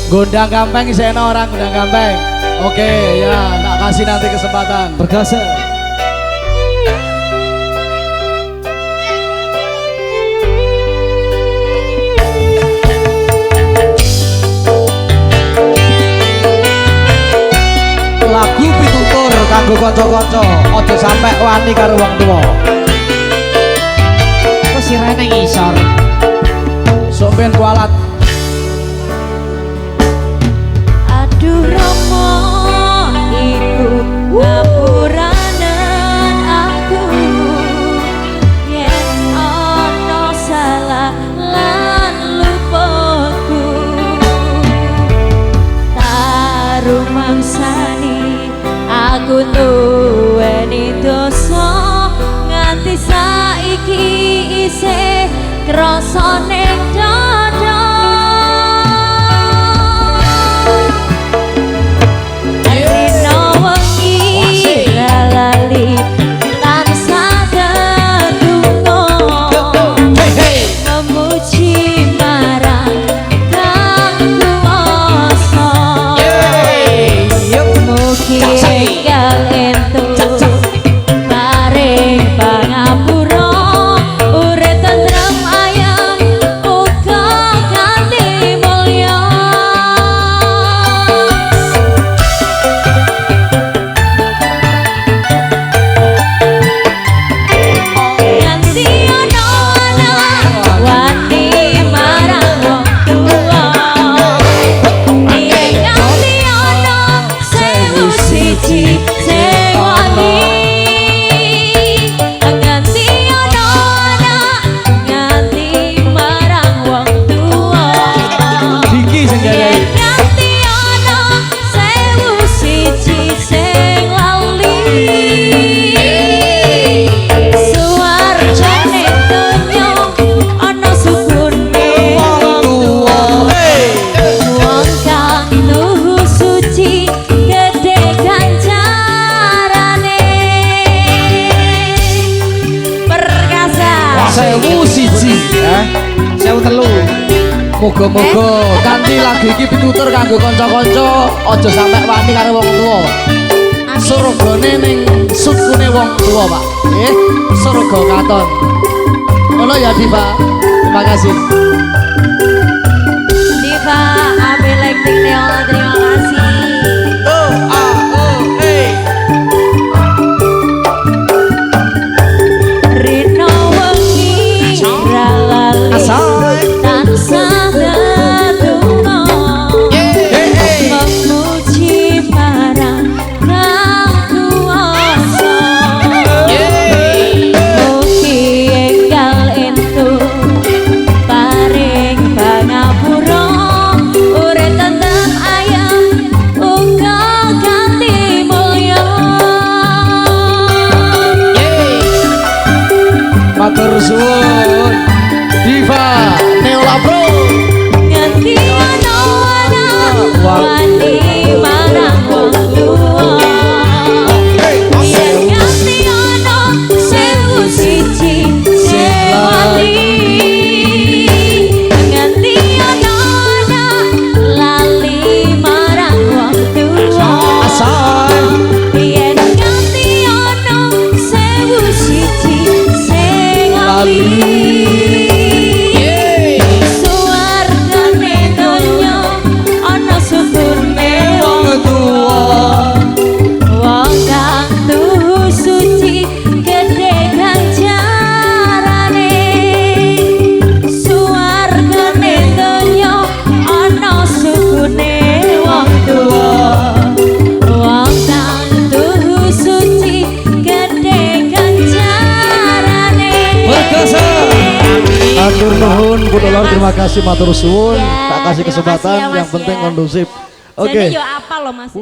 Gondang Gampeng isena orang Gondang Gampeng. Oke ya, tak kasih nanti kesempatan. Berkasa. Lagu pitutur kanggo kanca-kanca, aja sampe wani karo wong tuwa. Kok sirene nang isor. Sok ben kualat. Aduh Rama iku ngapuranen aku yen ana salah lan lupaku taruh mangsani aku duweni dosa nganti saiki isih krasa ning dada. Sewu siji ya. Sewu telu. Moga-moga kanthi lagu iki pitutur kanggo kanca-kanca aja sampe wani karo wong tuwa. Surgane ning sukune wong tuwa, Pak. Nggih, surga katon. Ngono ya, Diva. Terima kasih. Diva ambil acting Neola, terima kasih. Matur suwun Diva Neola Bro nganti ana wani marang wong tuwa yen nganti ana sewu siji sing wani nganti ana lali marang wong tuwa asal yen nganti ana sewu siji suwargane donya ana syukurne wong tuwa wong kang tuhu suci gedhe ganjarane suwargane donya ana syukurne wong tuwa wong kang tuhu suci gedhe ganjarane. Berkasa. Matur nuwun Kudulur, terima kasih matur suwun. Tak kasih kesempatan yang penting kondusif. Oke. Jadi yo apa lo Mas?